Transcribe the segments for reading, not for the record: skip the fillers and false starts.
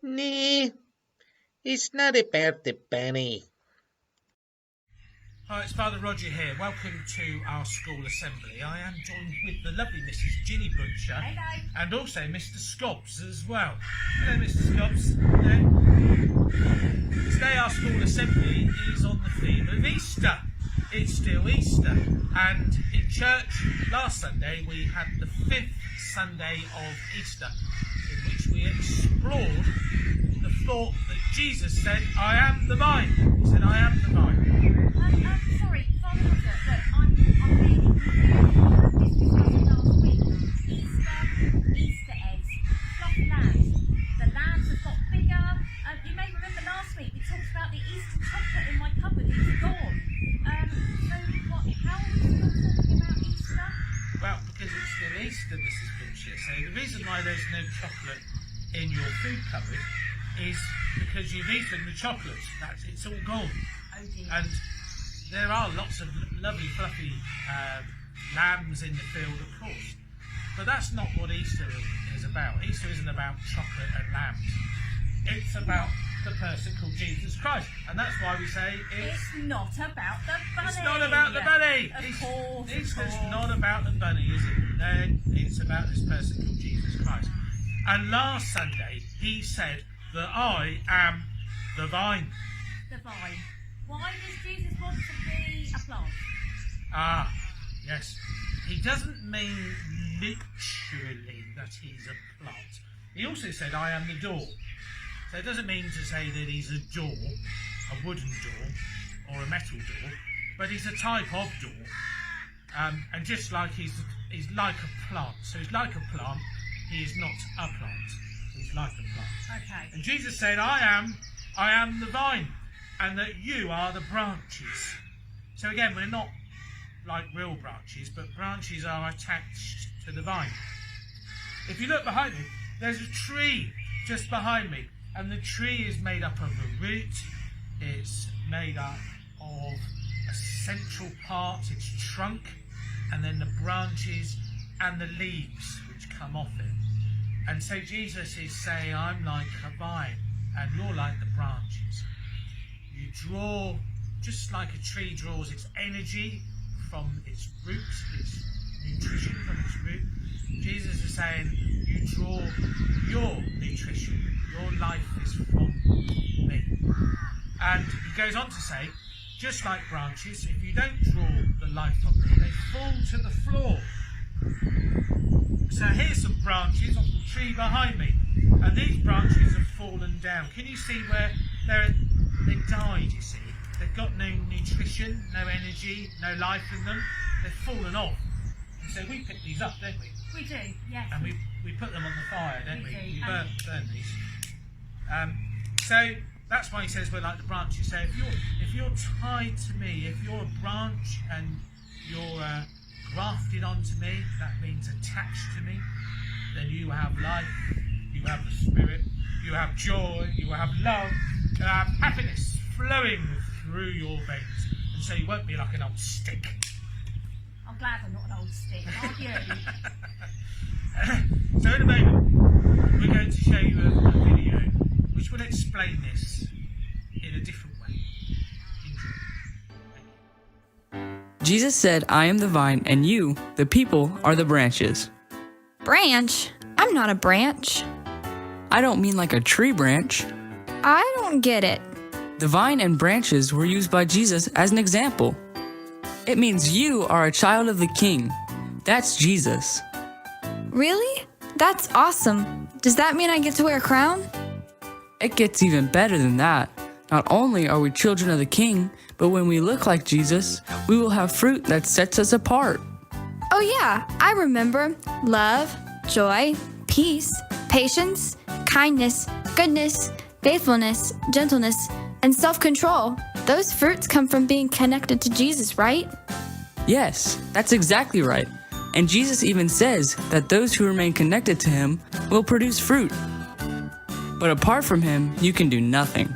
Nah, it's not about the bunny. Hi, it's Father Roger here. Welcome to our school assembly. I am joined with the lovely Mrs. Ginny Butcher. Hello. And also Mr. Scobbs as well. Hello, Mr. Scobbs. Hello. Today our school assembly is on the theme of Easter. It's still Easter. And in church last Sunday we had the 5th Sunday of Easter, in which we explored the thought that Jesus said, "I am the vine." He said, "I am the vine." Sorry, Father Roger, look, I'm really confused. This discussion last week. Easter eggs, fluff lambs. The lambs have got bigger. You may remember last week we talked about the Easter chocolate in my cupboard. It's gone. How are we still talking about Easter? Well, because it's still Easter, Mrs. Butcher. So the reason why there's no chocolate in your food cupboard is because you've eaten the chocolate. It's all gone. Oh dear. And there are lots of lovely fluffy lambs in the field, of course. But that's not what Easter is about. Easter isn't about chocolate and lambs. It's about the person called Jesus Christ. And that's why we say it's not about the bunny. It's not about the bunny. Of course. Easter's not about the bunny, is it? No, it's about this person called Jesus Christ. And last Sunday, he said that I am the vine. The vine. Why does Jesus want to be a plant? Ah, yes. He doesn't mean literally that he's a plant. He also said, "I am the door." So it doesn't mean to say that he's a door, a wooden door, or a metal door, but he's a type of door. And just like he's like a plant. So he's like a plant, he is not a plant. He's like a plant. Okay. And Jesus said, I am the vine, and that you are the branches. So again, we're not like real branches, but branches are attached to the vine. If you look behind me, there's a tree just behind me, and the tree is made up of a root. It's made up of a central part, its trunk, and then the branches and the leaves which come off it. And so Jesus is saying, I'm like a vine, and you're like the branches. You draw, just like a tree draws its energy from its roots, its nutrition from its root. Jesus is saying, you draw your nutrition, your life is from me. And he goes on to say, just like branches, if you don't draw the life from me, they fall to the floor. So here's some branches off the tree behind me, and these branches have fallen down. Can you see where they've died, you see? They've got no nutrition, no energy, no life in them. They've fallen off. And so we pick these up, don't we? We do, yes. And we put them on the fire, don't we? do. We burn these. So that's why he says we're like the branches. So if you're tied to me, if you're a branch and you're grafted onto me, that means attached to me, then you have life, you have the Spirit, you have joy, you have love, you have happiness flowing through your veins. And so you won't be like an old stick. I'm glad I'm not an old stick, aren't you? So in a moment, we're going to show you a video which will explain this in a different way. Enjoy. Jesus said, I am the vine, and you, the people, are the branches. Branch? I'm not a branch. I don't mean like a tree branch. I don't get it. The vine and branches were used by Jesus as an example. It means you are a child of the King. That's Jesus. Really? That's awesome. Does that mean I get to wear a crown? It gets even better than that. Not only are we children of the King, but when we look like Jesus, we will have fruit that sets us apart. Oh yeah, I remember. Love, joy, peace, patience, kindness, goodness, faithfulness, gentleness, and self-control. Those fruits come from being connected to Jesus, right? Yes, that's exactly right. And Jesus even says that those who remain connected to him will produce fruit. But apart from him, you can do nothing.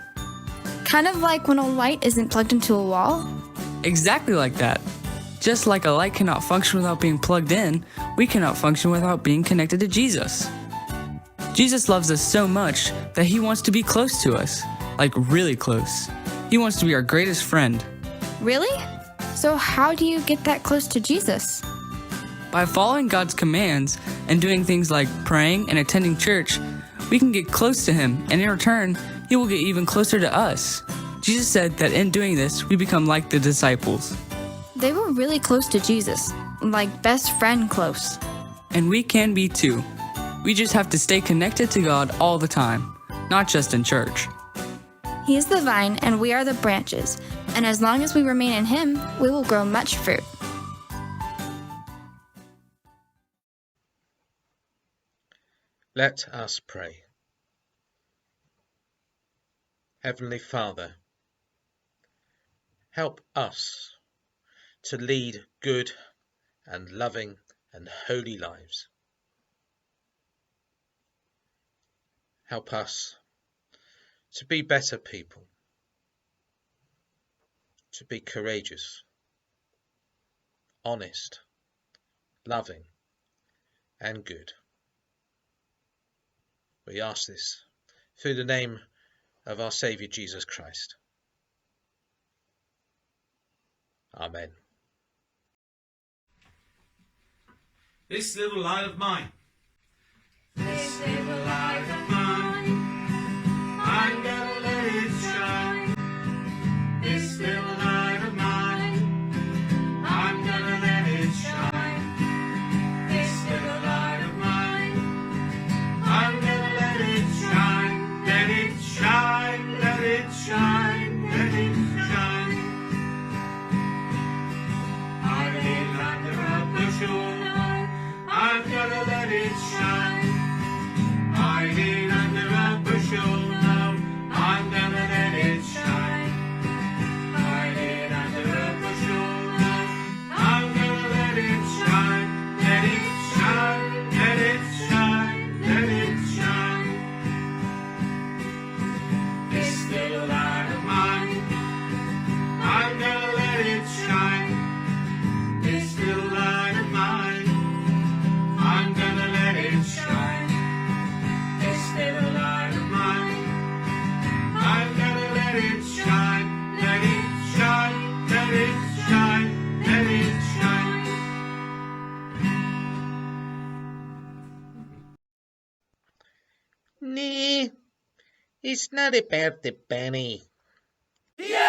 Kind of like when a light isn't plugged into a wall? Exactly like that. Just like a light cannot function without being plugged in, we cannot function without being connected to Jesus. Jesus loves us so much that he wants to be close to us, like really close. He wants to be our greatest friend. Really? So how do you get that close to Jesus? By following God's commands and doing things like praying and attending church, we can get close to him, and in return, he will get even closer to us. Jesus said that in doing this, we become like the disciples. They were really close to Jesus, like best friend close. And we can be too. We just have to stay connected to God all the time, not just in church. He is the vine and we are the branches, and as long as we remain in him, we will grow much fruit. Let us pray. Heavenly Father, help us to lead good and loving and holy lives. Help us to be better people, to be courageous, honest, loving, and good. We ask this through the name of our Saviour Jesus Christ. Amen. This little light of mine. This little light of mine, I'm gonna let it shine. This little light of mine, I'm gonna let it shine. This little light of mine, I'm gonna let it shine. Let it shine, let it shine, let it shine. I live under a bushel, I'm gonna let it shine. Hiding under a bushel, no, I'm gonna let it shine. Hiding under a bushel, no, I'm gonna let it shine. Let it shine, let it shine, let it shine. This little light of mine, I'm gonna let it shine. This little light of mine, I'm gonna let it shine. This little light of mine, I'm gonna let it shine. Let it shine, let it shine, let it shine. Nee, it's not about the penny. Yeah!